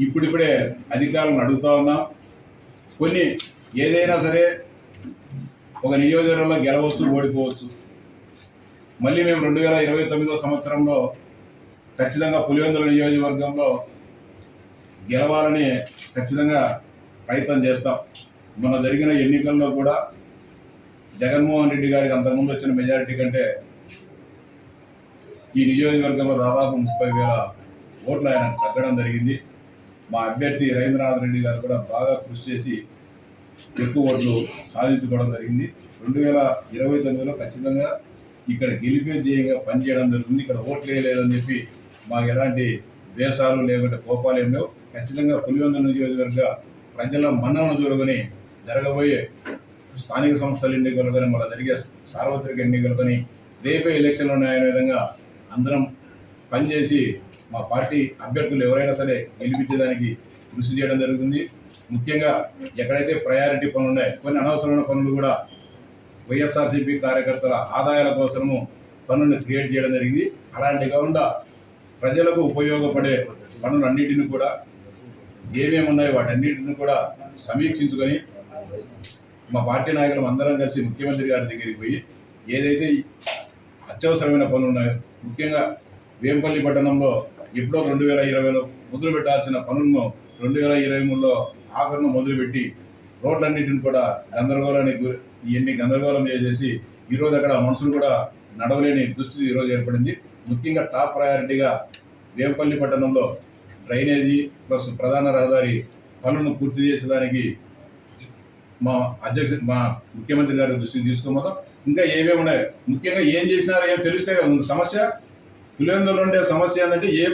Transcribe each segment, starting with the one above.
ఇప్పుడిప్పుడే అధికారులను అడుగుతా ఉన్నాం. కొన్ని ఏదైనా సరే ఒక నియోజకవర్గంలో గెలవచ్చు, ఓడిపోవచ్చు. మళ్ళీ మేము 2029 సంవత్సరంలో ఖచ్చితంగా పులివెందుల నియోజకవర్గంలో గెలవాలని ఖచ్చితంగా ప్రయత్నం చేస్తాం. మొన్న జరిగిన ఎన్నికల్లో కూడా జగన్మోహన్ రెడ్డి గారికి అంతకుముందు వచ్చిన మెజారిటీ కంటే ఈ నియోజకవర్గంలో దాదాపు 30,000 ఓట్లు ఆయన తగ్గడం జరిగింది. మా అభ్యర్థి రవీంద్రనాథ్ రెడ్డి గారు కూడా బాగా కృషి చేసి ఎక్కువ ఓట్లు సాధించుకోవడం జరిగింది. 2029లో ఖచ్చితంగా ఇక్కడ గెలిపే ధ్యేయంగా పనిచేయడం జరుగుతుంది. ఇక్కడ ఓట్లు వేయలేదని చెప్పి మాకు ఎలాంటి ద్వేషాలు లేకుంటే కోపాలు ఏం లేవు. ఖచ్చితంగా పులివెందుల నియోజకవర్గ ప్రజల మన్ననను చూరుకొని జరగబోయే స్థానిక సంస్థల ఎన్నికలు కానీ మళ్ళీ జరిగే సార్వత్రిక ఎన్నికలు కానీ రేపే ఎలక్షన్లు ఉన్నాయనే విధంగా అందరం పనిచేసి మా పార్టీ అభ్యర్థులు ఎవరైనా సరే గెలిపించేదానికి కృషి చేయడం జరుగుతుంది. ముఖ్యంగా ఎక్కడైతే ప్రయారిటీ పనులు ఉన్నాయో కొన్ని అనవసరమైన పనులు కూడా వైఎస్ఆర్సీపీ కార్యకర్తల ఆదాయాల కోసము పనులను క్రియేట్ చేయడం జరిగింది. అలాంటి కాకుండా ప్రజలకు ఉపయోగపడే పనులన్నిటిని కూడా ఏమేమి ఉన్నాయో వాటన్నిటిని కూడా సమీక్షించుకొని మా పార్టీ నాయకులు అందరం కలిసి ముఖ్యమంత్రి గారి దగ్గరికి పోయి ఏదైతే అత్యవసరమైన పనులు ఉన్నాయో, ముఖ్యంగా వేంపల్లి పట్టణంలో ఎప్పుడో 2020లో మొదలు పెట్టాల్సిన పనులను 2023లో ఆఖరును మొదలుపెట్టి రోడ్లన్నింటిని కూడా గందరగోళం చేసేసి ఈరోజు అక్కడ మనుషులు కూడా నడవలేని దుస్థితి ఈరోజు ఏర్పడింది. ముఖ్యంగా టాప్ ప్రయారిటీగా వేంపల్లి పట్టణంలో డ్రైనేజీ ప్లస్ ప్రధాన రహదారి పనులను పూర్తి చేసేదానికి మా ముఖ్యమంత్రి గారి దృష్టికి తీసుకోమో ఇంకా ఏమేమి ఉన్నాయి, ముఖ్యంగా ఏం చేసినారో ఏం తెలిస్తే కదా ముందు సమస్య. పులివెందులో ఉండే సమస్య ఏంటంటే ఏ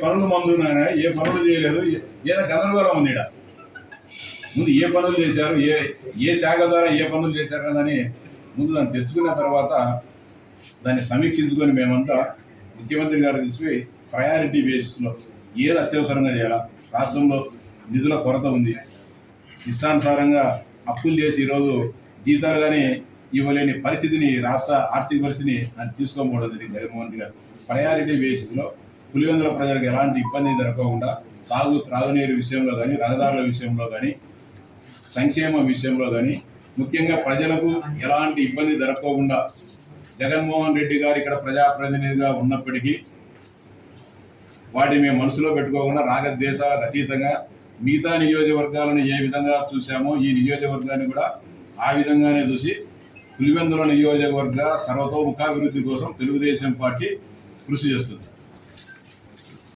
పనులు మందున్నాయా, ఏ పనులు చేయలేదు, ఏదైనా గందరగోళం ఉంది. ముందు ఏ పనులు చేశారు, ఏ శాఖ ద్వారా ఏ పనులు చేశారు కదని ముందు దాన్ని తెచ్చుకున్న తర్వాత దాన్ని సమీక్షించుకొని మేమంతా ముఖ్యమంత్రి గారు తీసుకుని ప్రయారిటీ బేస్లో ఏది అత్యవసరంగా చేయాలా, రాష్ట్రంలో నిధుల కొరత ఉంది, ఇష్టానుసారంగా అప్పులు చేసి ఈరోజు జీతాలు కానీ ఇవ్వలేని పరిస్థితిని రాష్ట్ర ఆర్థిక పరిస్థితిని అని తీసుకోకపోవడం జరిగింది. జగన్మోహన్ రెడ్డి గారు ప్రయారిటీ బేస్లో పులివెందుల ప్రజలకు ఎలాంటి ఇబ్బంది జరగకుండా త్రాగునీరు విషయంలో కానీ, రహదారుల విషయంలో కానీ, సంక్షేమ విషయంలో కానీ, ముఖ్యంగా ప్రజలకు ఎలాంటి ఇబ్బంది జరగకుండా జగన్మోహన్ రెడ్డి గారు ఇక్కడ ప్రజాప్రతినిధిగా ఉన్నప్పటికీ వాటిని మేము మనసులో పెట్టుకోకుండా రాగద్వేషాలకు అతీతంగా మిగతా నియోజకవర్గాలను ఏ విధంగా చూసామో ఈ నియోజకవర్గాన్ని కూడా ఆ విధంగానే చూసి పులివెందుల నియోజకవర్గ సర్వతోముఖాభివృద్ధి కోసం తెలుగుదేశం పార్టీ కృషి చేస్తుంది.